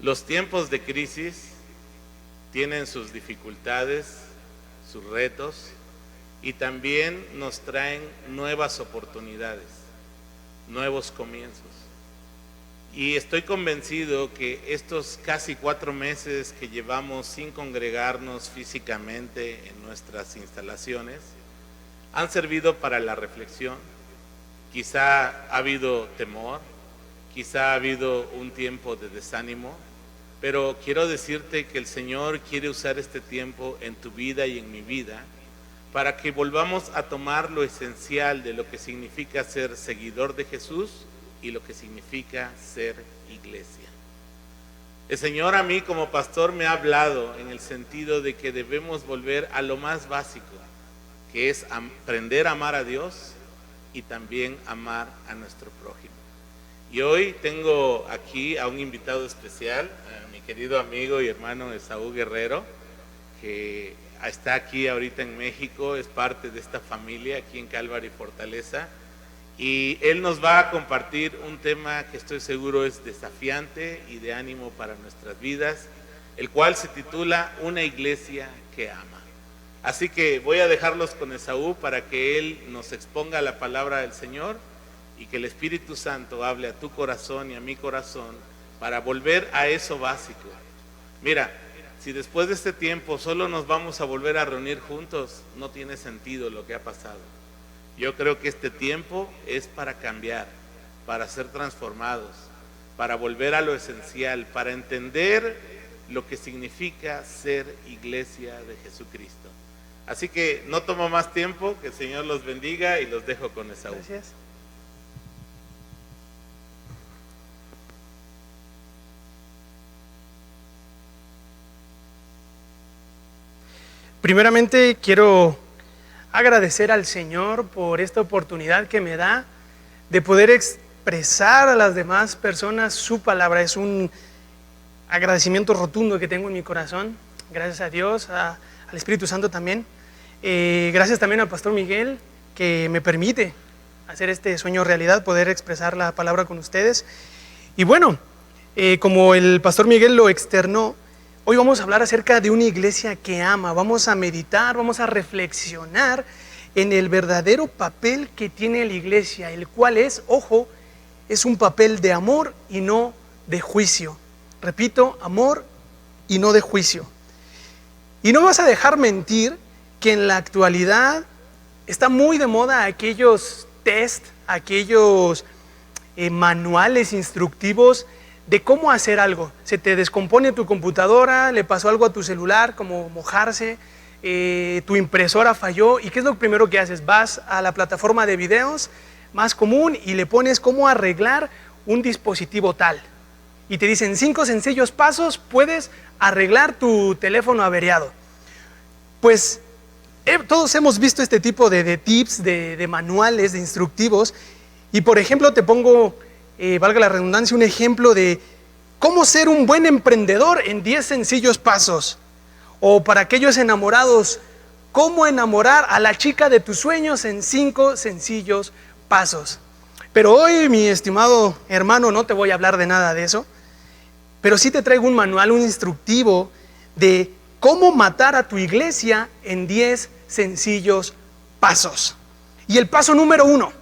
Los tiempos de crisis tienen sus dificultades, sus retos, y también nos traen nuevas oportunidades, nuevos comienzos. Y estoy convencido que estos casi 4 meses que llevamos sin congregarnos físicamente en nuestras instalaciones han servido para la reflexión. Quizá ha habido temor, quizá ha habido un tiempo de desánimo, pero quiero decirte que el Señor quiere usar este tiempo en tu vida y en mi vida para que volvamos a tomar lo esencial de lo que significa ser seguidor de Jesús y lo que significa ser iglesia. El Señor a mí como pastor me ha hablado en el sentido de que debemos volver a lo más básico, que es aprender a amar a Dios y también amar a nuestro prójimo. Y hoy tengo aquí a un invitado especial, a mi querido amigo y hermano Esaú Guerrero, que está aquí ahorita en México, es parte de esta familia aquí en Calvary Fortaleza, y él nos va a compartir un tema que estoy seguro es desafiante y de ánimo para nuestras vidas, el cual se titula Una iglesia que ama. Así que voy a dejarlos con Esaú para que él nos exponga la palabra del Señor y que el Espíritu Santo hable a tu corazón y a mi corazón para volver a eso básico. Mira, si después de este tiempo solo nos vamos a volver a reunir juntos, no tiene sentido lo que ha pasado. Yo creo que este tiempo es para cambiar, para ser transformados, para volver a lo esencial, para entender lo que significa ser iglesia de Jesucristo. Así que no tomo más tiempo, que el Señor los bendiga y los dejo con Esaú. Gracias. Primeramente quiero agradecer al Señor por esta oportunidad que me da de poder expresar a las demás personas su palabra. Es un agradecimiento rotundo que tengo en mi corazón. Gracias a Dios, al Espíritu Santo también. Gracias también al Pastor Miguel, que me permite hacer este sueño realidad, poder expresar la palabra con ustedes. Y bueno, como el Pastor Miguel lo externó, hoy vamos a hablar acerca de una iglesia que ama. Vamos a meditar, vamos a reflexionar en el verdadero papel que tiene la iglesia, el cual es, ojo, es un papel de amor y no de juicio. Repito, amor y no de juicio. Y no vas a dejar mentir que en la actualidad está muy de moda aquellos test, aquellos manuales instructivos de cómo hacer algo. Se te descompone tu computadora, le pasó algo a tu celular, como mojarse, tu impresora falló, ¿y qué es lo primero que haces? Vas a la plataforma de videos más común y le pones cómo arreglar un dispositivo tal. Y te dicen 5 sencillos pasos, puedes arreglar tu teléfono averiado. Pues todos hemos visto este tipo de tips, de manuales, de instructivos, y por ejemplo te pongo, valga la redundancia, un ejemplo de cómo ser un buen emprendedor en 10 sencillos pasos. O para aquellos enamorados, cómo enamorar a la chica de tus sueños en 5 sencillos pasos. Pero hoy, mi estimado hermano, no te voy a hablar de nada de eso, pero sí te traigo un manual, un instructivo de cómo matar a tu iglesia en 10 sencillos pasos. Y el paso número 1,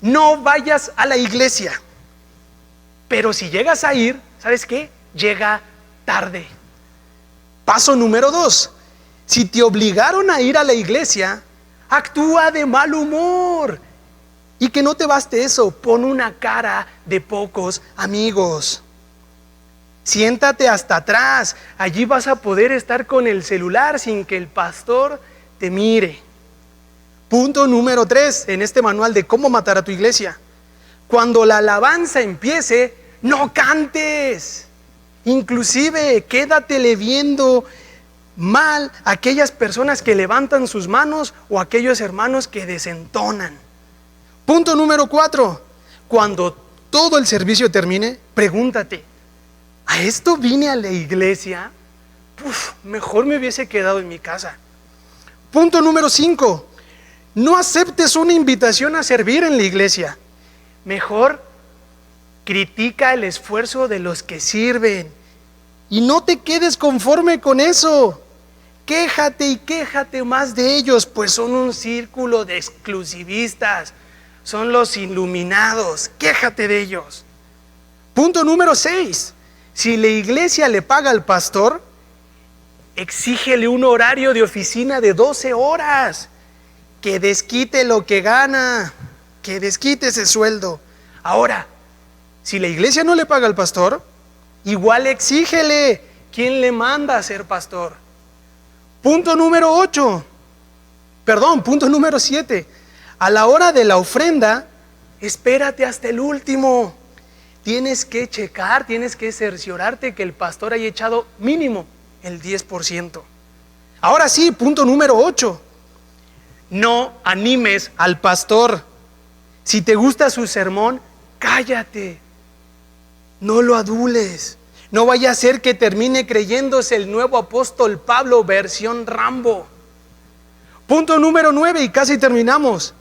no vayas a la iglesia. Pero si llegas a ir, ¿sabes qué? Llega tarde. Paso número 2, si te obligaron a ir a la iglesia, actúa de mal humor. Y que no te baste eso, pon una cara de pocos amigos. Siéntate hasta atrás, allí vas a poder estar con el celular sin que el pastor te mire. Punto número 3 en este manual de cómo matar a tu iglesia. Cuando la alabanza empiece, no cantes. Inclusive quédatele viendo mal a aquellas personas que levantan sus manos o a aquellos hermanos que desentonan. Punto número 4. Cuando todo el servicio termine, pregúntate, ¿a esto vine a la iglesia? Mejor me hubiese quedado en mi casa. Punto número 5. No aceptes una invitación a servir en la iglesia. Mejor critica el esfuerzo de los que sirven. Y no te quedes conforme con eso. Quéjate y quéjate más de ellos, pues son un círculo de exclusivistas. Son los iluminados. Quéjate de ellos. Punto número 6. Si la iglesia le paga al pastor, exígele un horario de oficina de 12 horas. Que desquite lo que gana. Que desquite ese sueldo. Ahora, si la iglesia no le paga al pastor, igual exígele. ¿Quién le manda a ser pastor? Punto número 7. A la hora de la ofrenda, espérate hasta el último. Tienes que checar, tienes que cerciorarte que el pastor haya echado mínimo el 10%. Ahora sí, punto número 8. No animes al pastor. Si te gusta su sermón, cállate. No lo adules. No vaya a ser que termine creyéndose el nuevo apóstol Pablo versión Rambo. Punto número 9 y casi terminamos.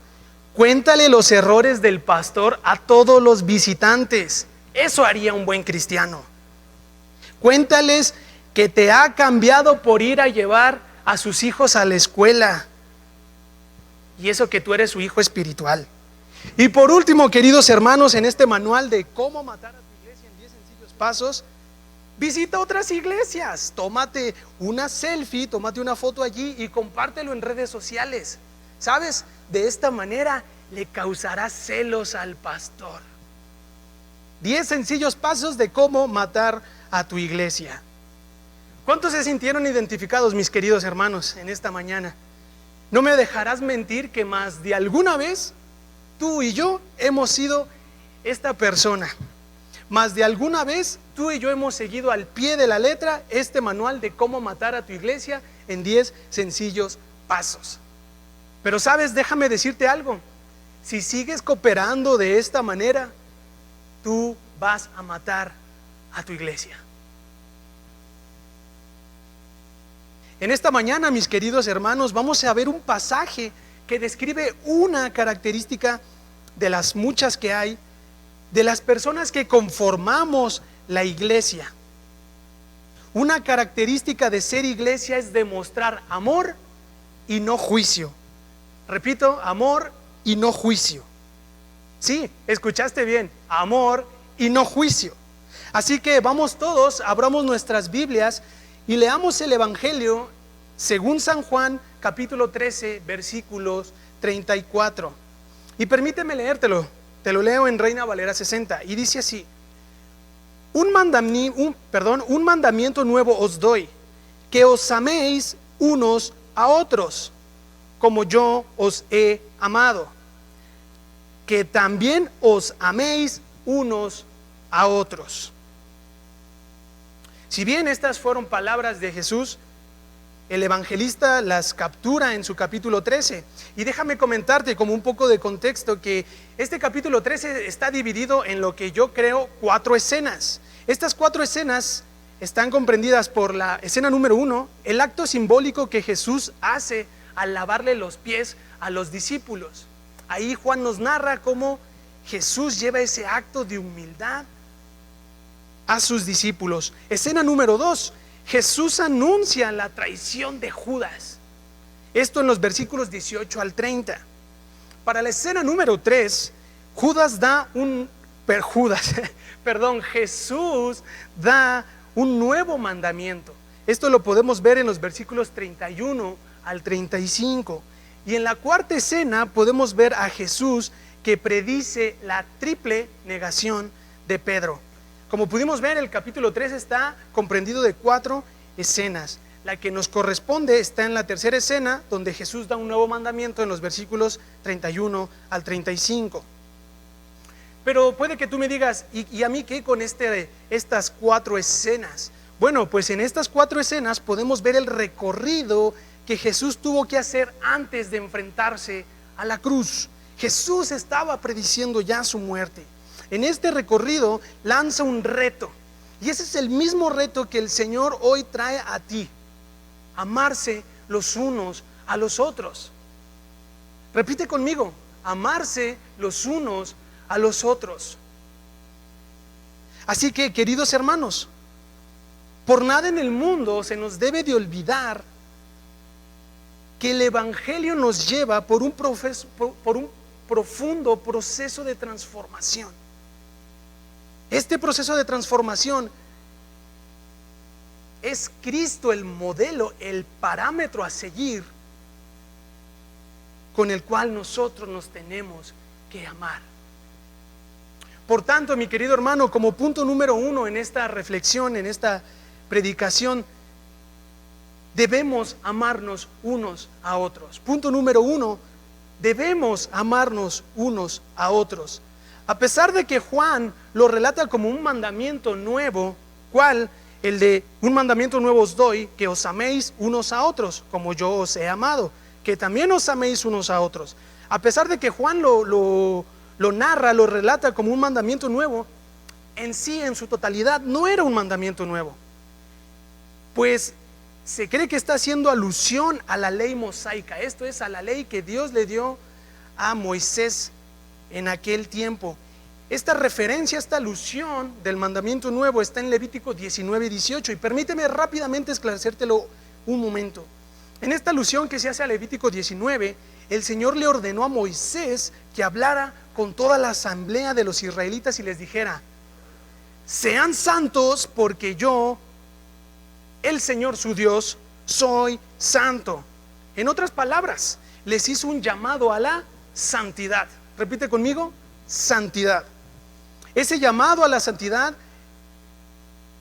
Cuéntale los errores del pastor a todos los visitantes. Eso haría un buen cristiano. Cuéntales que te ha cambiado por ir a llevar a sus hijos a la escuela. Y eso que tú eres su hijo espiritual. Y por último, queridos hermanos, en este manual de cómo matar a tu iglesia en 10 sencillos pasos, visita otras iglesias, tómate una selfie, tómate una foto allí y compártelo en redes sociales. ¿Sabes? De esta manera le causarás celos al pastor. 10 sencillos pasos de cómo matar a tu iglesia. ¿Cuántos se sintieron identificados, mis queridos hermanos, en esta mañana? No me dejarás mentir que más de alguna vez tú y yo hemos sido esta persona. Más de alguna vez tú y yo hemos seguido al pie de la letra este manual de cómo matar a tu iglesia en 10 sencillos pasos. Pero sabes, déjame decirte algo. Si sigues cooperando de esta manera, tú vas a matar a tu iglesia. En esta mañana, mis queridos hermanos, vamos a ver un pasaje que describe una característica de las muchas que hay, de las personas que conformamos la iglesia. Una característica de ser iglesia es demostrar amor y no juicio. Repito, amor y no juicio. Sí, escuchaste bien, amor y no juicio. Así que vamos todos, abramos nuestras Biblias y leamos el Evangelio según San Juan, capítulo 13, versículos 34. Y permíteme leértelo, te lo leo en Reina Valera 60, y dice así: un mandamiento nuevo os doy, que os améis unos a otros, como yo os he amado, que también os améis unos a otros. Si bien estas fueron palabras de Jesús, el evangelista las captura en su capítulo 13. Y déjame comentarte como un poco de contexto que este capítulo 13 está dividido en lo que yo creo 4 escenas. Estas 4 escenas están comprendidas por la escena número 1, el acto simbólico que Jesús hace al lavarle los pies a los discípulos. Ahí Juan nos narra cómo Jesús lleva ese acto de humildad a sus discípulos. Escena número 2, Jesús anuncia la traición de Judas. Esto en los versículos 18 al 30. Para la escena número 3, Jesús da un nuevo mandamiento. Esto lo podemos ver en los versículos 31 al 35. Y en la cuarta escena podemos ver a Jesús que predice la triple negación de Pedro. Como pudimos ver, el capítulo 3 está comprendido de 4 escenas. La que nos corresponde está en la tercera escena, donde Jesús da un nuevo mandamiento en los versículos 31 al 35. Pero puede que tú me digas, ¿y a mí qué con estas 4 escenas? Bueno, pues en estas 4 escenas podemos ver el recorrido que Jesús tuvo que hacer antes de enfrentarse a la cruz. Jesús estaba prediciendo ya su muerte. En este recorrido lanza un reto, y ese es el mismo reto que el Señor hoy trae a ti: amarse los unos a los otros. Repite conmigo: amarse los unos a los otros. Así que, queridos hermanos, por nada en el mundo se nos debe de olvidar que el Evangelio nos lleva por un profundo proceso de transformación. Este proceso de transformación es Cristo el modelo, el parámetro a seguir, con el cual nosotros nos tenemos que amar. Por tanto, mi querido hermano, como punto número 1 en esta reflexión, en esta predicación, debemos amarnos unos a otros. Punto número 1, debemos amarnos unos a otros. A pesar de que Juan lo relata como un mandamiento nuevo, ¿cuál? El de un mandamiento nuevo os doy, que os améis unos a otros, como yo os he amado, que también os améis unos a otros. A pesar de que Juan lo narra, lo relata como un mandamiento nuevo, en sí, en su totalidad, no era un mandamiento nuevo, pues se cree que está haciendo alusión a la ley mosaica, esto es, a la ley que Dios le dio a Moisés en aquel tiempo. Esta referencia, esta alusión del mandamiento nuevo está en Levítico 19:18, y permíteme rápidamente esclarecértelo un momento. En esta alusión que se hace a Levítico 19, el Señor le ordenó a Moisés que hablara con toda la asamblea de los israelitas y les dijera: sean santos porque yo, el Señor su Dios, soy santo. En otras palabras, les hizo un llamado a la santidad. Repite conmigo: santidad. Ese llamado a la santidad,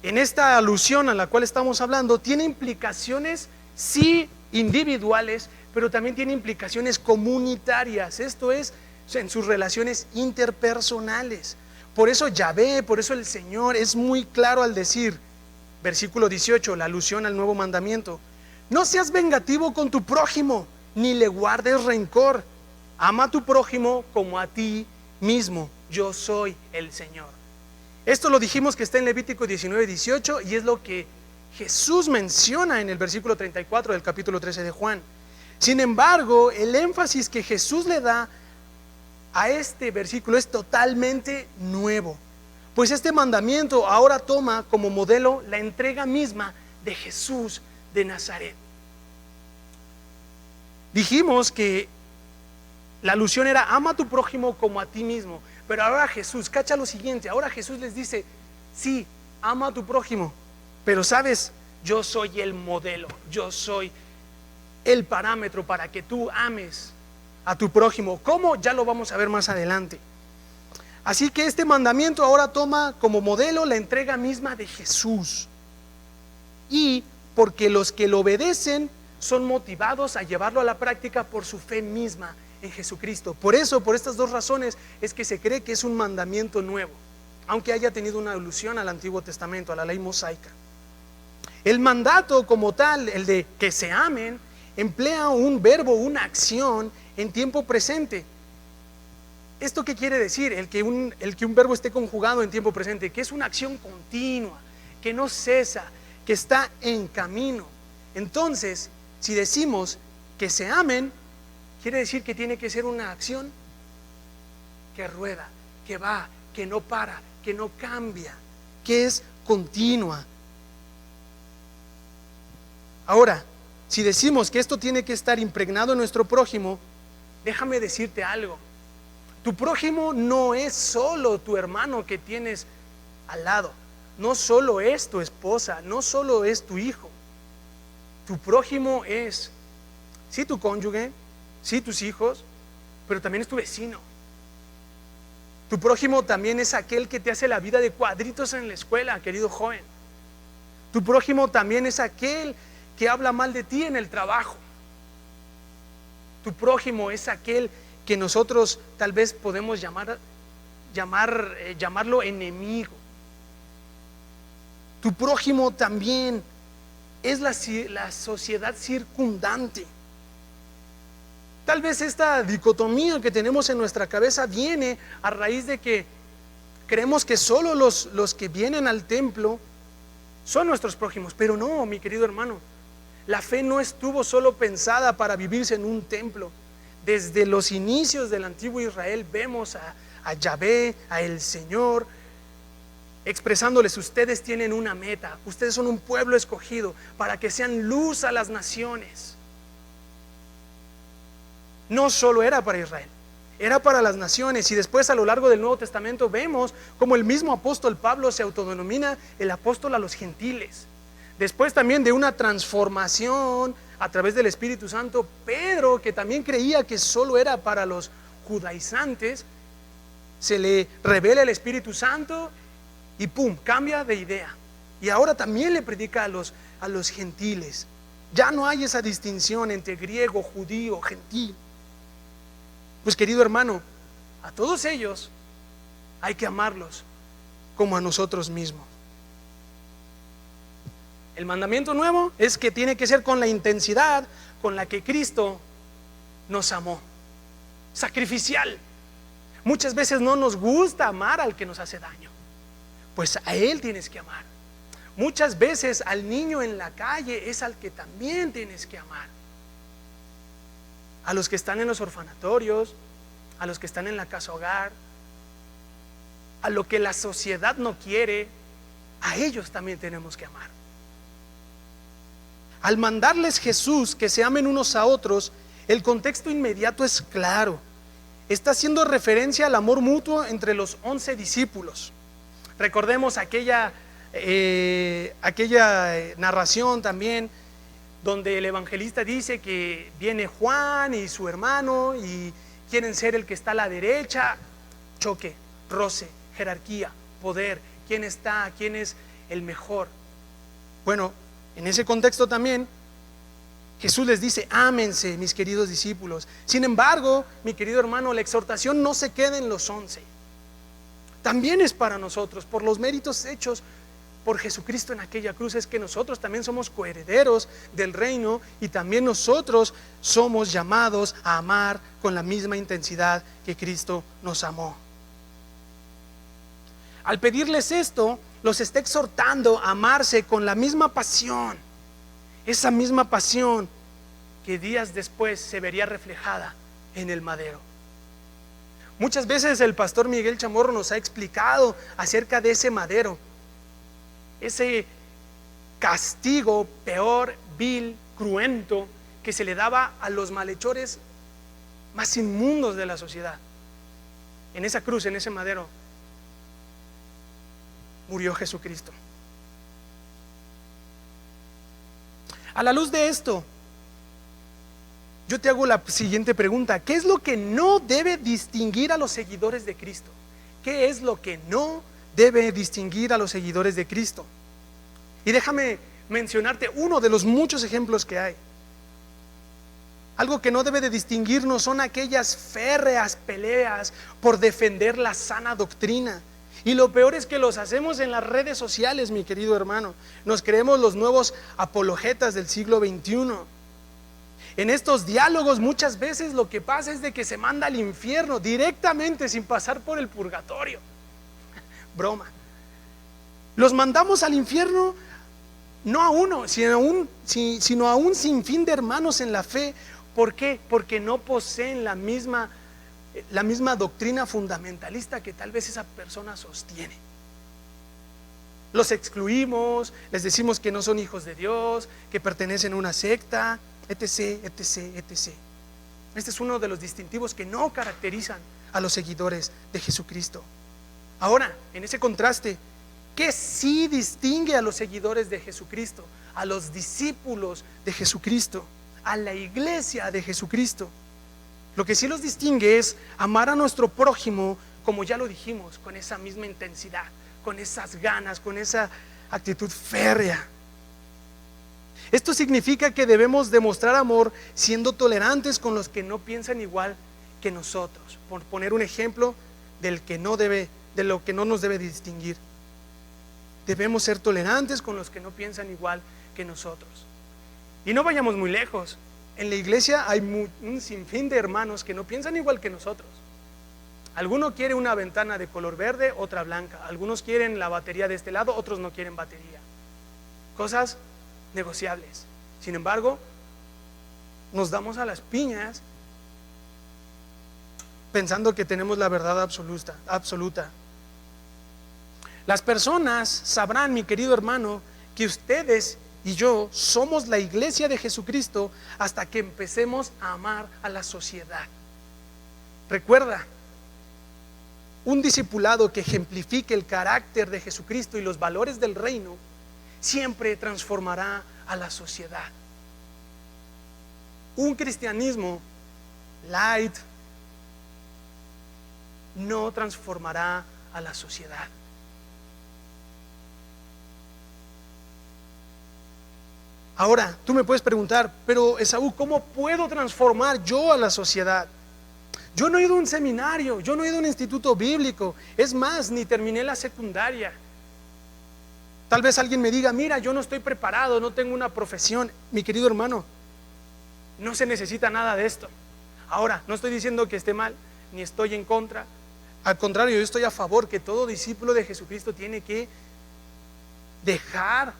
en esta alusión a la cual estamos hablando, tiene implicaciones, sí, individuales, pero también tiene implicaciones comunitarias. Esto es, en sus relaciones interpersonales. Por eso Yahvé, por eso el Señor es muy claro al decir, versículo 18, la alusión al nuevo mandamiento: no seas vengativo con tu prójimo, ni le guardes rencor. Ama a tu prójimo como a ti mismo. Yo soy el Señor. Esto lo dijimos que está en Levítico 19:18, y es lo que Jesús menciona en el versículo 34 del capítulo 13 de Juan. Sin embargo, el énfasis que Jesús le da a este versículo es totalmente nuevo, pues este mandamiento ahora toma como modelo la entrega misma de Jesús de Nazaret. Dijimos que la alusión era: ama a tu prójimo como a ti mismo. Pero ahora Jesús, cacha lo siguiente, ahora Jesús les dice: sí, ama a tu prójimo, pero sabes, yo soy el modelo, yo soy el parámetro para que tú ames a tu prójimo. ¿Cómo? Ya lo vamos a ver más adelante. Así que este mandamiento ahora toma como modelo la entrega misma de Jesús, y porque los que lo obedecen son motivados a llevarlo a la práctica por su fe misma en Jesucristo. Por eso, por estas dos razones, es que se cree que es un mandamiento nuevo, aunque haya tenido una alusión al Antiguo Testamento, a la ley mosaica. El mandato como tal, el de que se amen, emplea un verbo, una acción en tiempo presente. ¿Esto qué quiere decir? El que un verbo esté conjugado en tiempo presente, que es una acción continua, que no cesa, que está en camino. Entonces, si decimos que se amen, quiere decir que tiene que ser una acción que rueda, que va, que no para, que no cambia, que es continua. Ahora, si decimos que esto tiene que estar impregnado en nuestro prójimo, déjame decirte algo. Tu prójimo no es solo tu hermano que tienes al lado, no solo es tu esposa, no solo es tu hijo. Tu prójimo es, sí, tu cónyuge, sí, tus hijos, pero también es tu vecino. Tu prójimo también es aquel que te hace la vida de cuadritos en la escuela, querido joven. Tu prójimo también es aquel que habla mal de ti en el trabajo. Tu prójimo es aquel que nosotros tal vez podemos llamarlo enemigo. Tu prójimo también es la sociedad circundante. Tal vez esta dicotomía que tenemos en nuestra cabeza viene a raíz de que creemos que solo los que vienen al templo son nuestros prójimos. Pero no, mi querido hermano, la fe no estuvo solo pensada para vivirse en un templo. Desde los inicios del antiguo Israel vemos a Yahvé, a el Señor, expresándoles: ustedes tienen una meta, ustedes son un pueblo escogido para que sean luz a las naciones. No solo era para Israel, era para las naciones. Y después, a lo largo del Nuevo Testamento, vemos como el mismo apóstol Pablo se autodenomina el apóstol a los gentiles. Después también de una transformación a través del Espíritu Santo, Pedro, que también creía que solo era para los judaizantes, se le revela el Espíritu Santo y ¡pum!, cambia de idea. Y ahora también le predica a los gentiles. Ya no hay esa distinción entre griego, judío, gentil. Pues, querido hermano, a todos ellos hay que amarlos como a nosotros mismos. El mandamiento nuevo es que tiene que ser con la intensidad con la que Cristo nos amó, sacrificial. Muchas veces no nos gusta amar al que nos hace daño, pues a Él tienes que amar. Muchas veces al niño en la calle es al que también tienes que amar. A los que están en los orfanatorios, a los que están en la casa hogar, a lo que la sociedad no quiere, a ellos también tenemos que amar. Al mandarles Jesús que se amen unos a otros, el contexto inmediato es claro. Está haciendo referencia al amor mutuo entre los 11 discípulos. Recordemos aquella narración también, donde el evangelista dice que viene Juan y su hermano y quieren ser el que está a la derecha. Choque, roce, jerarquía, poder, quién está, quién es el mejor. Bueno, en ese contexto también Jesús les dice: ámense, mis queridos discípulos. Sin embargo, mi querido hermano, la exhortación no se queda en los 11. También es para nosotros, por los méritos hechos por Jesucristo en aquella cruz. Es que nosotros también somos coherederos del reino y también nosotros somos llamados a amar con la misma intensidad que Cristo nos amó. Al pedirles esto, los está exhortando a amarse con la misma pasión, esa misma pasión que días después se vería reflejada en el madero. Muchas veces el pastor Miguel Chamorro nos ha explicado acerca de ese madero, ese castigo peor, vil, cruento que se le daba a los malhechores más inmundos de la sociedad. En esa cruz, en ese madero, murió Jesucristo. A la luz de esto, yo te hago la siguiente pregunta: ¿qué es lo que no debe distinguir a los seguidores de Cristo? ¿Qué es lo que no debe distinguir a los seguidores de Cristo? Y déjame mencionarte uno de los muchos ejemplos que hay. Algo que no debe de distinguirnos son aquellas férreas peleas por defender la sana doctrina. Y lo peor es que los hacemos en las redes sociales, mi querido hermano. Nos creemos los nuevos apologetas del siglo XXI. En estos diálogos muchas veces lo que pasa es de que se manda al infierno directamente sin pasar por el purgatorio. Broma. Los mandamos al infierno no a uno, sino a un sinfín de hermanos en la fe. ¿Por qué? Porque no poseen la misma doctrina fundamentalista que tal vez esa persona sostiene. Los excluimos, les decimos que no son hijos de Dios, que pertenecen a una secta, etc, etc, etc. Este es uno de los distintivos que no caracterizan a los seguidores de Jesucristo. Ahora, en ese contraste, ¿qué sí distingue a los seguidores de Jesucristo, a los discípulos de Jesucristo, a la iglesia de Jesucristo? Lo que sí los distingue es amar a nuestro prójimo, como ya lo dijimos, con esa misma intensidad, con esas ganas, con esa actitud férrea. Esto significa que debemos demostrar amor siendo tolerantes con los que no piensan igual que nosotros. Por poner un ejemplo de lo que no nos debe distinguir. Debemos ser tolerantes con los que no piensan igual que nosotros. Y no vayamos muy lejos. En la iglesia hay un sinfín de hermanos que no piensan igual que nosotros. Alguno quiere una ventana de color verde, otra blanca. Algunos quieren la batería de este lado, otros no quieren batería. Cosas negociables. Sin embargo, nos damos a las piñas pensando que tenemos la verdad absoluta. Las personas sabrán, mi querido hermano, que ustedes y yo somos la iglesia de Jesucristo hasta que empecemos a amar a la sociedad. Recuerda, un discipulado que ejemplifique el carácter de Jesucristo y los valores del reino siempre transformará a la sociedad. Un cristianismo light no transformará a la sociedad. Ahora, tú me puedes preguntar, pero Esaú, ¿cómo puedo transformar yo a la sociedad? Yo no he ido a un seminario, yo no he ido a un instituto bíblico, es más, ni terminé la secundaria. Tal vez alguien me diga, mira, yo no estoy preparado, no tengo una profesión. Mi querido hermano, no se necesita nada de esto. Ahora, no estoy diciendo que esté mal, ni estoy en contra. Al contrario, yo estoy a favor que todo discípulo de Jesucristo tiene que dejar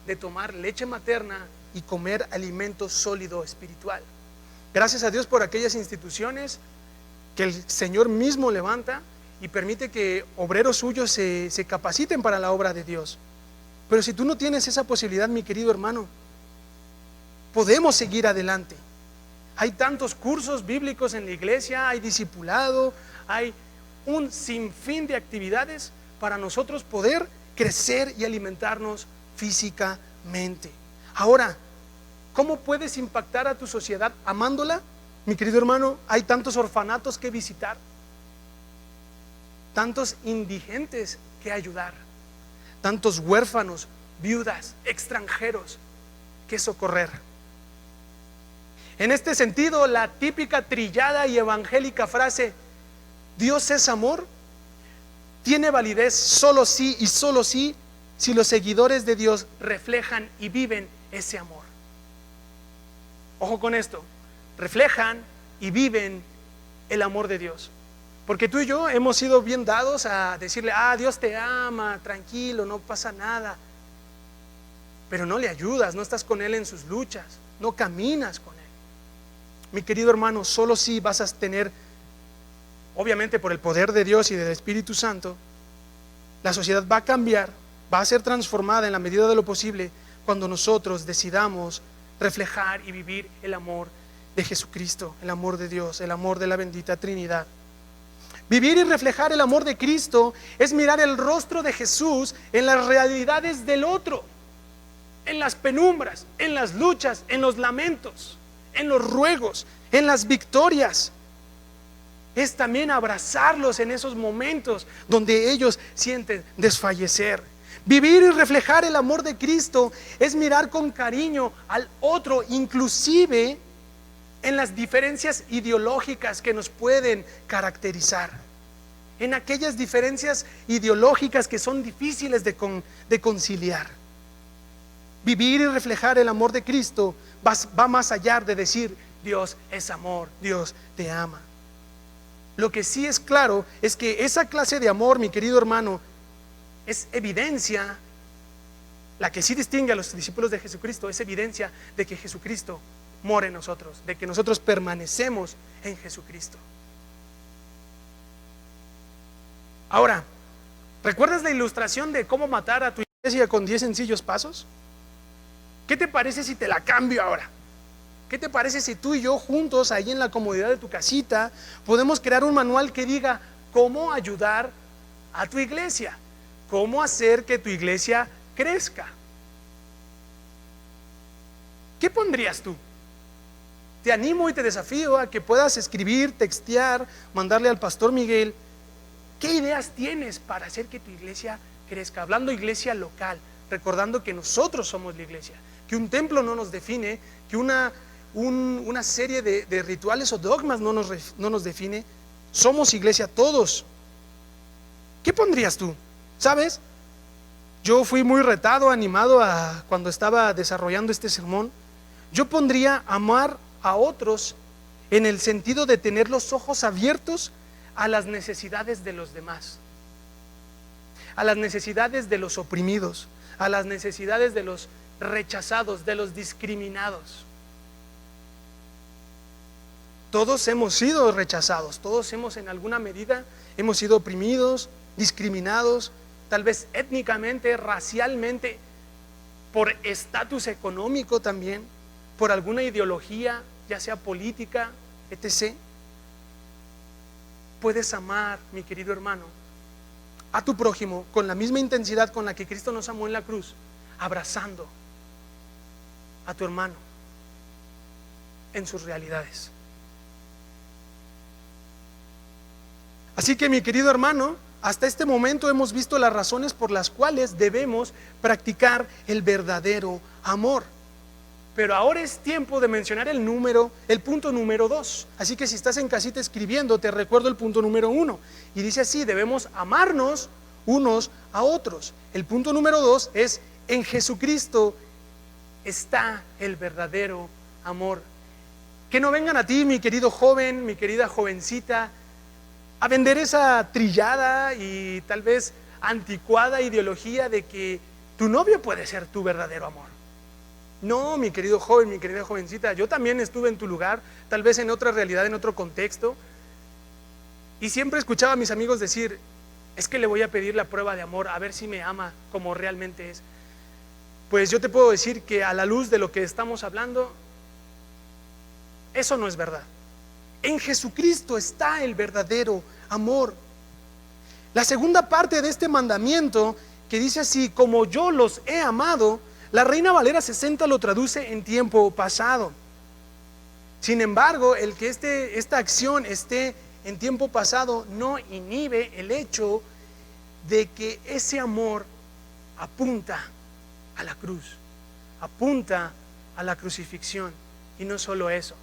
de tomar leche materna y comer alimento sólido espiritual. Gracias a Dios por aquellas instituciones que el Señor mismo levanta y permite que obreros suyos se capaciten para la obra de Dios. Pero si tú no tienes esa posibilidad, mi querido hermano, podemos seguir adelante. Hay tantos cursos bíblicos en la iglesia, hay discipulado, hay un sinfín de actividades para nosotros poder crecer y alimentarnos físicamente. Ahora, ¿cómo puedes impactar a tu sociedad amándola? Mi querido hermano, hay tantos orfanatos que visitar, tantos indigentes que ayudar, tantos huérfanos, viudas, extranjeros que socorrer. En este sentido, la típica trillada y evangélica frase, Dios es amor, tiene validez solo sí y solo sí si los seguidores de Dios reflejan y viven ese amor. Ojo con esto, reflejan y viven el amor de Dios. Porque tú y yo hemos sido bien dados a decirle, Dios te ama, tranquilo, no pasa nada. Pero no le ayudas, no estás con Él en sus luchas, no caminas con Él. Mi querido hermano, solo si vas a tener, obviamente por el poder de Dios y del Espíritu Santo, la sociedad va a cambiar, va a ser transformada en la medida de lo posible cuando nosotros decidamos reflejar y vivir el amor de Jesucristo, el amor de Dios, el amor de la bendita Trinidad. Vivir y reflejar el amor de Cristo es mirar el rostro de Jesús en las realidades del otro, en las penumbras, en las luchas, en los lamentos, en los ruegos, en las victorias. Es también abrazarlos en esos momentos donde ellos sienten desfallecer. Vivir y reflejar el amor de Cristo es mirar con cariño al otro, inclusive en las diferencias ideológicas que nos pueden caracterizar, en aquellas diferencias ideológicas que son difíciles de conciliar. Vivir y reflejar el amor de Cristo va más allá de decir Dios es amor, Dios te ama. Lo que sí es claro es que esa clase de amor, mi querido hermano, es evidencia, la que sí distingue a los discípulos de Jesucristo, es evidencia de que Jesucristo mora en nosotros, de que nosotros permanecemos en Jesucristo. Ahora, ¿recuerdas la ilustración de cómo matar a tu iglesia con 10 sencillos pasos? ¿Qué te parece si te la cambio ahora? ¿Qué te parece si tú y yo juntos, ahí en la comodidad de tu casita, podemos crear un manual que diga cómo ayudar a tu iglesia? ¿Cómo hacer que tu iglesia crezca? ¿Qué pondrías tú? Te animo y te desafío a que puedas escribir, textear, mandarle al pastor Miguel. ¿Qué ideas tienes para hacer que tu iglesia crezca? Hablando iglesia local, recordando que nosotros somos la iglesia, que un templo no nos define, que una serie de rituales o dogmas no nos define. Somos iglesia todos. ¿Qué pondrías tú? ¿Sabes? Yo fui muy retado, animado cuando estaba desarrollando este sermón. Yo pondría amar a otros en el sentido de tener los ojos abiertos a las necesidades de los demás, a las necesidades de los oprimidos, a las necesidades de los rechazados, de los discriminados. Todos hemos sido rechazados, todos en alguna medida hemos sido oprimidos, discriminados, tal vez étnicamente, racialmente, por estatus económico también, por alguna ideología, ya sea política, etc. Puedes amar, mi querido hermano, a tu prójimo con la misma intensidad con la que Cristo nos amó en la cruz, abrazando a tu hermano en sus realidades. Así que, mi querido hermano, hasta este momento hemos visto las razones por las cuales debemos practicar el verdadero amor. Pero ahora es tiempo de mencionar el punto número 2. Así que si estás en casita escribiendo, te recuerdo el punto número 1. Y dice así: debemos amarnos unos a otros. El punto número 2 es: en Jesucristo está el verdadero amor. Que no vengan a ti, mi querido joven, mi querida jovencita, a vender esa trillada y tal vez anticuada ideología de que tu novio puede ser tu verdadero amor. No, mi querido joven, mi querida jovencita, yo también estuve en tu lugar, tal vez en otra realidad, en otro contexto, y siempre escuchaba a mis amigos decir: es que le voy a pedir la prueba de amor, a ver si me ama como realmente es. Pues yo te puedo decir que a la luz de lo que estamos hablando, eso no es verdad. En Jesucristo está el verdadero amor. La segunda parte de este mandamiento, que dice así: como yo los he amado, la Reina Valera 60 lo traduce en tiempo pasado. Sin embargo, el que esta acción esté en tiempo pasado no inhibe el hecho de que ese amor apunta a la cruz, apunta a la crucifixión. Y no solo eso,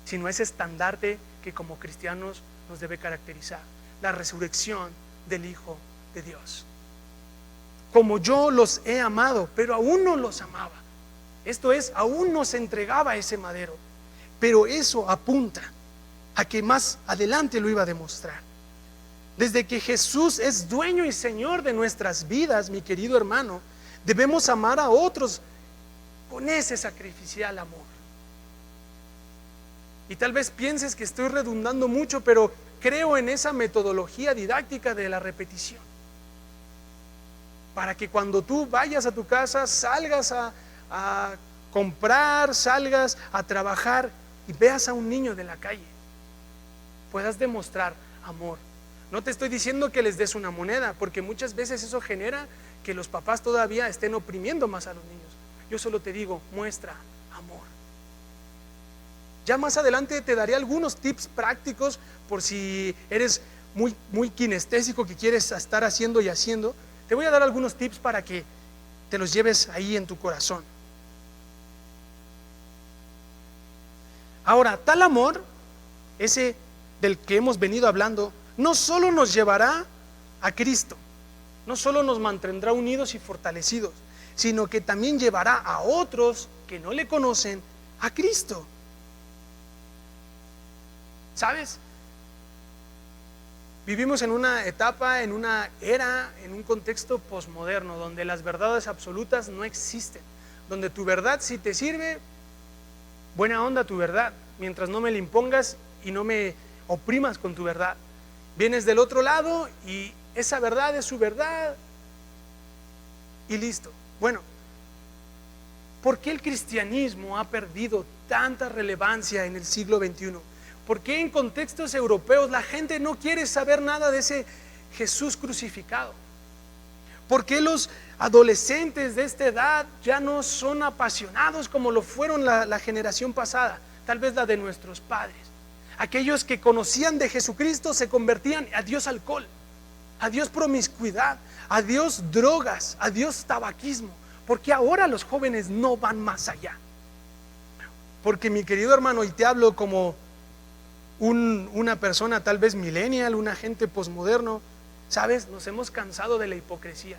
sino ese estandarte que como cristianos nos debe caracterizar: la resurrección del Hijo de Dios. Como yo los he amado, pero aún no los amaba. Esto es, aún no se entregaba ese madero. Pero eso apunta a que más adelante lo iba a demostrar. Desde que Jesús es dueño y Señor de nuestras vidas, mi querido hermano, debemos amar a otros con ese sacrificial amor. Y tal vez pienses que estoy redundando mucho, pero creo en esa metodología didáctica de la repetición, para que cuando tú vayas a tu casa, salgas a comprar, salgas a trabajar y veas a un niño de la calle, puedas demostrar amor. No te estoy diciendo que les des una moneda, porque muchas veces eso genera que los papás todavía estén oprimiendo más a los niños. Yo solo te digo: muestra amor. Ya más adelante te daré algunos tips prácticos por si eres muy kinestésico, que quieres estar haciendo y haciendo. Te voy a dar algunos tips para que te los lleves ahí en tu corazón. Ahora, tal amor, ese del que hemos venido hablando, no solo nos llevará a Cristo, no solo nos mantendrá unidos y fortalecidos, sino que también llevará a otros que no le conocen a Cristo. ¿Sabes? Vivimos en una etapa, en una era, en un contexto posmoderno, donde las verdades absolutas no existen, donde tu verdad, si te sirve, buena onda tu verdad, mientras no me la impongas y no me oprimas con tu verdad. Vienes del otro lado y esa verdad es su verdad y listo. Bueno, ¿por qué el cristianismo ha perdido tanta relevancia en el siglo XXI? ¿Por qué en contextos europeos la gente no quiere saber nada de ese Jesús crucificado? ¿Por qué los adolescentes de esta edad ya no son apasionados como lo fueron la generación pasada? Tal vez la de nuestros padres. Aquellos que conocían de Jesucristo se convertían a Dios alcohol, a Dios promiscuidad, a Dios drogas, a Dios tabaquismo. ¿Por qué ahora los jóvenes no van más allá? Porque, mi querido hermano, y te hablo como una persona tal vez millennial, un agente posmoderno, ¿sabes? Nos hemos cansado de la hipocresía.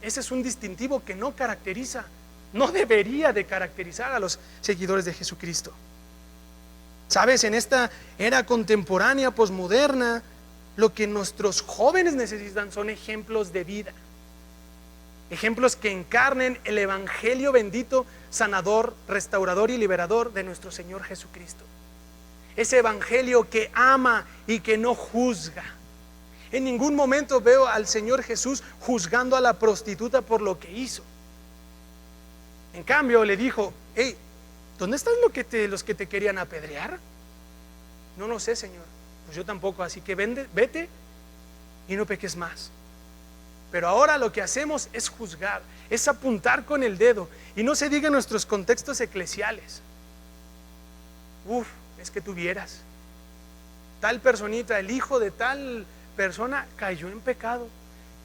Ese es un distintivo que no caracteriza, no debería de caracterizar a los seguidores de Jesucristo. ¿Sabes? En esta era contemporánea, posmoderna, lo que nuestros jóvenes necesitan son ejemplos de vida. Ejemplos que encarnen el evangelio bendito, sanador, restaurador y liberador de nuestro Señor Jesucristo. Ese evangelio que ama y que no juzga. En ningún momento veo al Señor Jesús juzgando a la prostituta por lo que hizo. En cambio le dijo: hey, ¿dónde están los que te querían apedrear? No lo sé, Señor. Pues yo tampoco, así que vete y no peques más. Pero ahora lo que hacemos es juzgar, es apuntar con el dedo, y no se diga en nuestros contextos eclesiales. Es que tuvieras tal personita, el hijo de tal persona cayó en pecado,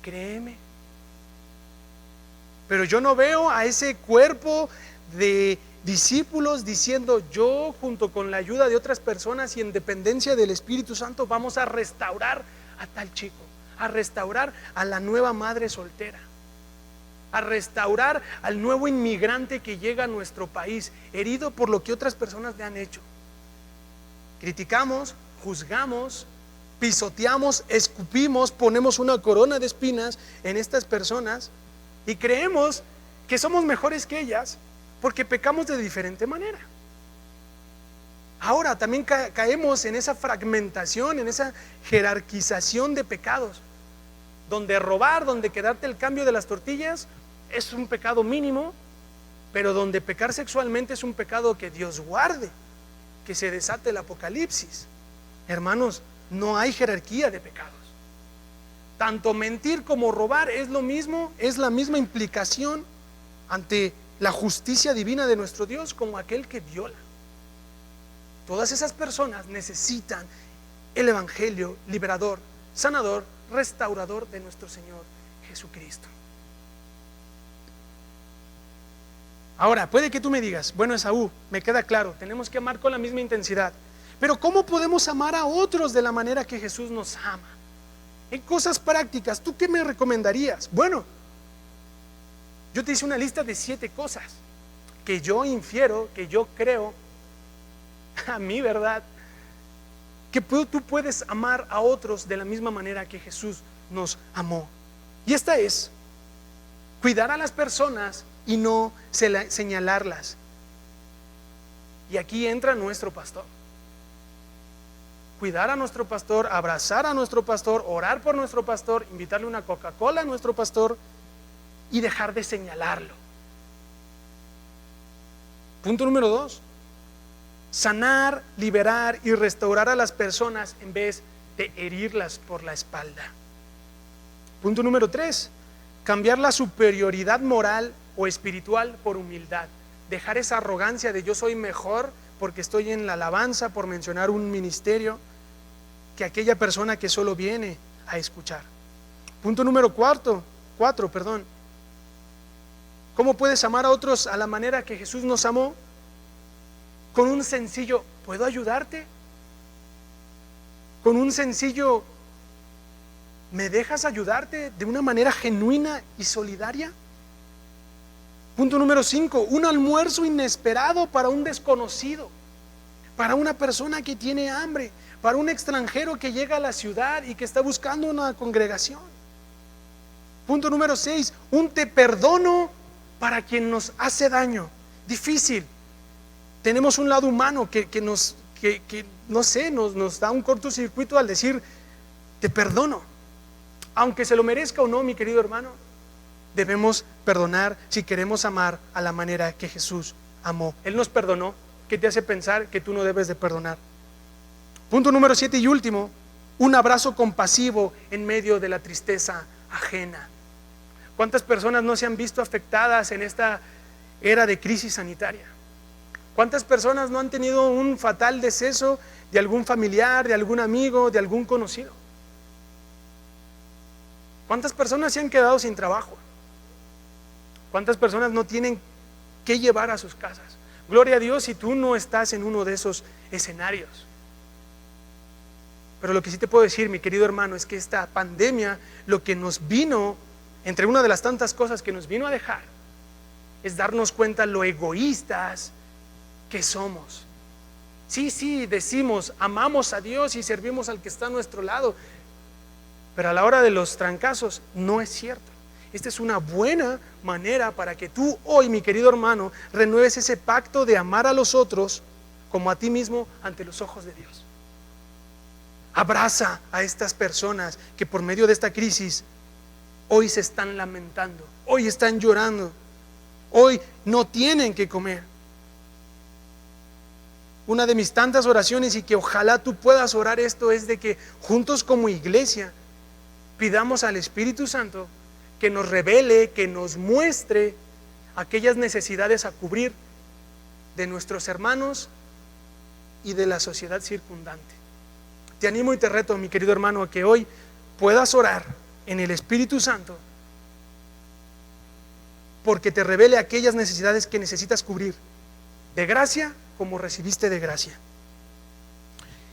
créeme. Pero yo no veo a ese cuerpo de discípulos diciendo: yo junto con la ayuda de otras personas y en dependencia del Espíritu Santo vamos a restaurar a tal chico, a restaurar a la nueva madre soltera, a restaurar al nuevo inmigrante que llega a nuestro país herido por lo que otras personas le han hecho. Criticamos, juzgamos, pisoteamos, escupimos, ponemos una corona de espinas en estas personas y creemos que somos mejores que ellas porque pecamos de diferente manera. Ahora también caemos en esa fragmentación, en esa jerarquización de pecados, donde robar, donde quedarte el cambio de las tortillas es un pecado mínimo, pero donde pecar sexualmente es un pecado que Dios guarde, que se desate el apocalipsis. Hermanos, no hay jerarquía de pecados. Tanto mentir como robar es lo mismo, es la misma implicación ante la justicia divina de nuestro Dios como aquel que viola. Todas esas personas necesitan el evangelio liberador, sanador, restaurador de nuestro Señor Jesucristo. Ahora, puede que tú me digas: bueno, Esaú, me queda claro, tenemos que amar con la misma intensidad, pero ¿cómo podemos amar a otros de la manera que Jesús nos ama? En cosas prácticas, ¿tú qué me recomendarías? Bueno, yo te hice una lista de 7 cosas que yo infiero, que yo creo, a mi verdad, que tú puedes amar a otros de la misma manera que Jesús nos amó. Y esta es: cuidar a las personas y no señalarlas. Y aquí entra nuestro pastor. Cuidar a nuestro pastor, abrazar a nuestro pastor, orar por nuestro pastor, invitarle una Coca-Cola a nuestro pastor y dejar de señalarlo. Punto número 2: sanar, liberar y restaurar a las personas en vez de herirlas por la espalda. Punto número 3: cambiar la superioridad moral o espiritual por humildad. Dejar esa arrogancia de yo soy mejor porque estoy en la alabanza, por mencionar un ministerio, que aquella persona que solo viene a escuchar. Punto número 4: ¿cómo puedes amar a otros a la manera que Jesús nos amó? Con un sencillo ¿puedo ayudarte? Con un sencillo ¿me dejas ayudarte de una manera genuina y solidaria? Punto número 5: un almuerzo inesperado para un desconocido, para una persona que tiene hambre, para un extranjero que llega a la ciudad y que está buscando una congregación. Punto número 6: un te perdono para quien nos hace daño. Difícil. Tenemos un lado humano que nos da un cortocircuito al decir te perdono. Aunque se lo merezca o no, mi querido hermano, debemos perdonar si queremos amar a la manera que Jesús amó. Él nos perdonó. ¿Qué te hace pensar que tú no debes de perdonar? Punto número 7 y último: un abrazo compasivo en medio de la tristeza ajena. ¿Cuántas personas no se han visto afectadas en esta era de crisis sanitaria? ¿Cuántas personas no han tenido un fatal deceso de algún familiar, de algún amigo, de algún conocido? ¿Cuántas personas se han quedado sin trabajo? ¿Cuántas personas no tienen que llevar a sus casas? Gloria a Dios si tú no estás en uno de esos escenarios. Pero lo que sí te puedo decir, mi querido hermano, es que esta pandemia, lo que nos vino, entre una de las tantas cosas que nos vino a dejar, es darnos cuenta lo egoístas que somos. Sí, decimos, amamos a Dios y servimos al que está a nuestro lado, pero a la hora de los trancazos no es cierto. Esta es una buena manera para que tú hoy, mi querido hermano, renueves ese pacto de amar a los otros como a ti mismo ante los ojos de Dios. Abraza a estas personas que por medio de esta crisis hoy se están lamentando, hoy están llorando, hoy no tienen que comer. Una de mis tantas oraciones, y que ojalá tú puedas orar esto, es de que juntos como iglesia pidamos al Espíritu Santo que nos revele, que nos muestre aquellas necesidades a cubrir de nuestros hermanos y de la sociedad circundante. Te animo y te reto, mi querido hermano, a que hoy puedas orar en el Espíritu Santo porque te revele aquellas necesidades que necesitas cubrir, de gracia como recibiste de gracia.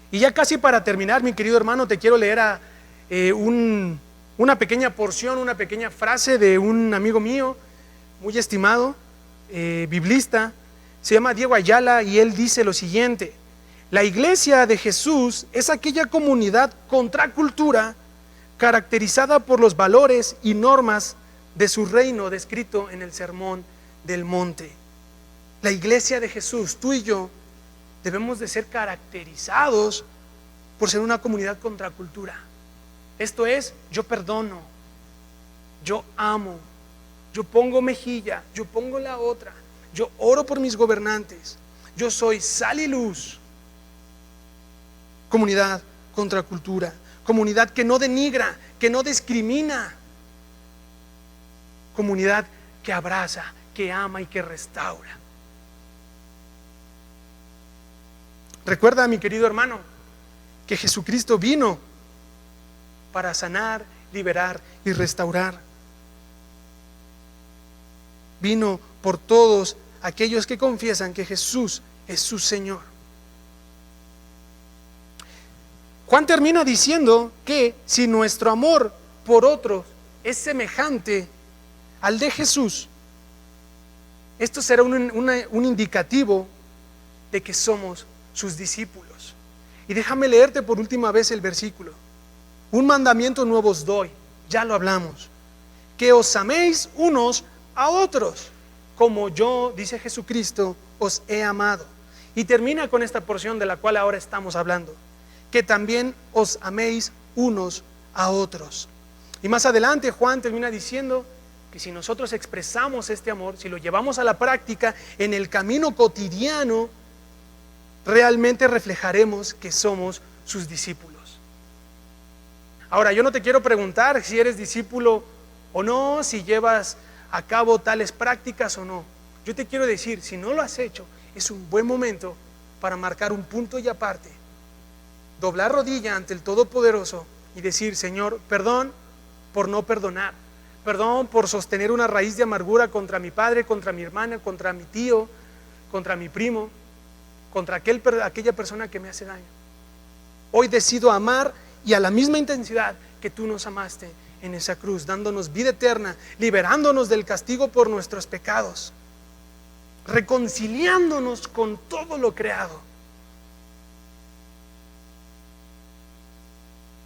Y ya casi para terminar, mi querido hermano, te quiero leer una pequeña porción, una pequeña frase de un amigo mío, muy estimado, biblista, se llama Diego Ayala, y él dice lo siguiente: la iglesia de Jesús es aquella comunidad contracultura caracterizada por los valores y normas de su reino descrito en el Sermón del Monte. La iglesia de Jesús, tú y yo, debemos de ser caracterizados por ser una comunidad contracultura. Esto es, yo perdono, yo amo, yo pongo mejilla, yo pongo la otra, yo oro por mis gobernantes, yo soy sal y luz. Comunidad contracultura, comunidad que no denigra, que no discrimina, comunidad que abraza, que ama y que restaura. Recuerda, mi querido hermano, que Jesucristo vino para sanar, liberar y restaurar. Vino por todos aquellos que confiesan que Jesús es su Señor. Juan termina diciendo que si nuestro amor por otros es semejante al de Jesús, esto será un indicativo de que somos sus discípulos. Y déjame leerte por última vez el versículo. Un mandamiento nuevo os doy, ya lo hablamos, que os améis unos a otros, como yo, dice Jesucristo, os he amado. Y termina con esta porción de la cual ahora estamos hablando: que también os améis unos a otros. Y más adelante Juan termina diciendo que si nosotros expresamos este amor, si lo llevamos a la práctica en el camino cotidiano, realmente reflejaremos que somos sus discípulos. Ahora, yo no te quiero preguntar si eres discípulo o no, si llevas a cabo tales prácticas o no. Yo te quiero decir, si no lo has hecho, es un buen momento para marcar un punto y aparte, doblar rodilla ante el Todopoderoso y decir: Señor, perdón por no perdonar, perdón por sostener una raíz de amargura contra mi padre, contra mi hermana, contra mi tío, contra mi primo, contra aquella persona que me hace daño. Hoy decido amar, y a la misma intensidad que tú nos amaste en esa cruz, dándonos vida eterna, liberándonos del castigo por nuestros pecados, reconciliándonos con todo lo creado.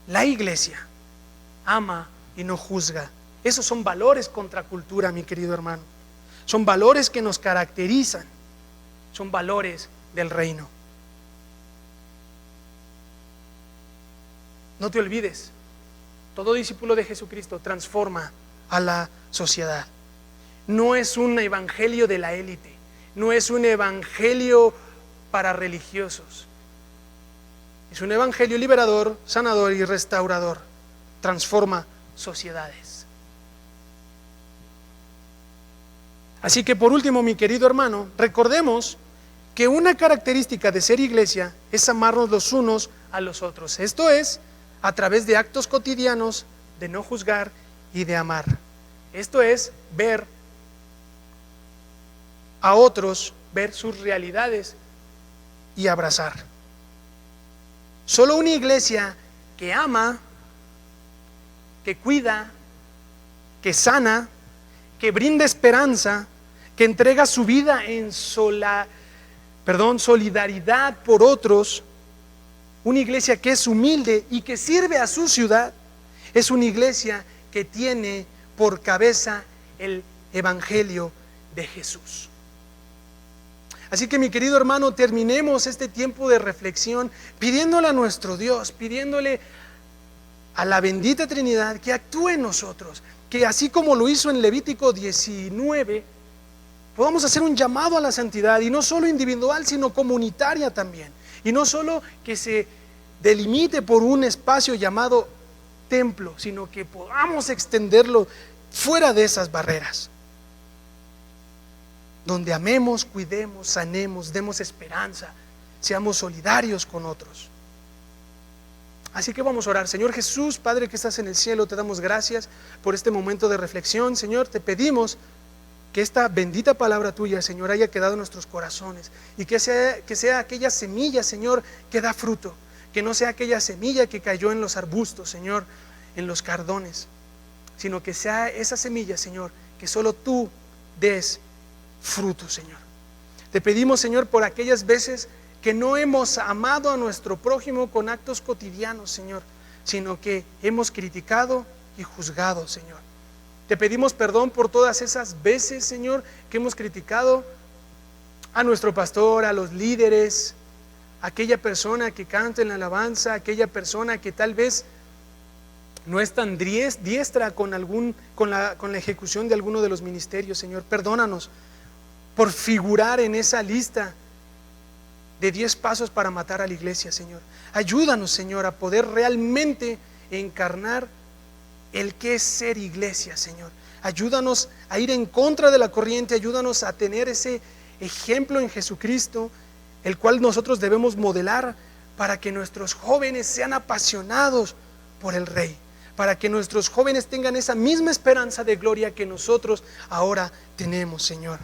La iglesia ama y no juzga. Esos son valores contra cultura, mi querido hermano. Son valores que nos caracterizan. Son valores del reino. No te olvides, todo discípulo de Jesucristo transforma a la sociedad. No es un evangelio de la élite, no es un evangelio para religiosos. Es un evangelio liberador, sanador y restaurador. Transforma sociedades. Así que por último, mi querido hermano, recordemos que una característica de ser iglesia es amarnos los unos a los otros. Esto es, a través de actos cotidianos de no juzgar y de amar. Esto es, ver a otros, ver sus realidades y abrazar. Solo una iglesia que ama, que cuida, que sana, que brinda esperanza, que entrega su vida en solidaridad por otros, una iglesia que es humilde y que sirve a su ciudad, es una iglesia que tiene por cabeza el evangelio de Jesús. Así que, mi querido hermano, terminemos este tiempo de reflexión pidiéndole a nuestro Dios, pidiéndole a la bendita Trinidad que actúe en nosotros, que así como lo hizo en Levítico 19, podamos hacer un llamado a la santidad, y no solo individual, sino comunitaria también, y no solo que se delimite por un espacio llamado templo, sino que podamos extenderlo fuera de esas barreras, donde amemos, cuidemos, sanemos, demos esperanza, seamos solidarios con otros. Así que vamos a orar. Señor Jesús, Padre que estás en el cielo, te damos gracias por este momento de reflexión. Señor, te pedimos que esta bendita palabra tuya, Señor, haya quedado en nuestros corazones, y que sea aquella semilla, Señor, que da fruto, que no sea aquella semilla que cayó en los arbustos, Señor, en los cardones, sino que sea esa semilla, Señor, que solo tú des fruto, Señor. Te pedimos, Señor, por aquellas veces que no hemos amado a nuestro prójimo con actos cotidianos, Señor, sino que hemos criticado y juzgado, Señor. Te pedimos perdón por todas esas veces, Señor, que hemos criticado a nuestro pastor, a los líderes, a aquella persona que canta en la alabanza, a aquella persona que tal vez no es tan diestra con la ejecución de alguno de los ministerios, Señor. Perdónanos por figurar en esa lista de 10 pasos para matar a la iglesia, Señor. Ayúdanos, Señor, a poder realmente encarnar el que es ser iglesia, Señor. Ayúdanos a ir en contra de la corriente, ayúdanos a tener ese ejemplo en Jesucristo, el cual nosotros debemos modelar para que nuestros jóvenes sean apasionados por el Rey, para que nuestros jóvenes tengan esa misma esperanza de gloria que nosotros ahora tenemos, Señor.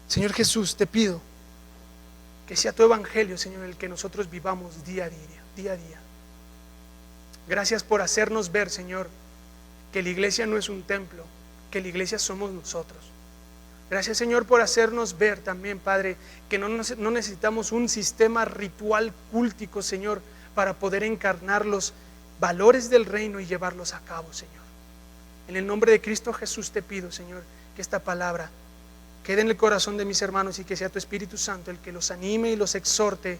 Señor Jesús, te pido que sea tu evangelio, Señor, el que nosotros vivamos día a día. Gracias por hacernos ver, Señor, que la iglesia no es un templo, que la iglesia somos nosotros. Gracias, Señor, por hacernos ver también, Padre, que no necesitamos un sistema ritual cúltico, Señor, para poder encarnar los valores del reino y llevarlos a cabo, Señor. En el nombre de Cristo Jesús te pido, Señor, que esta palabra quede en el corazón de mis hermanos, y que sea tu Espíritu Santo el que los anime y los exhorte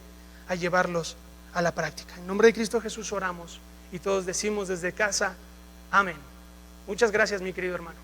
a llevarlos a la práctica. En nombre de Cristo Jesús oramos, y todos decimos desde casa, amén. Muchas gracias, mi querido hermano.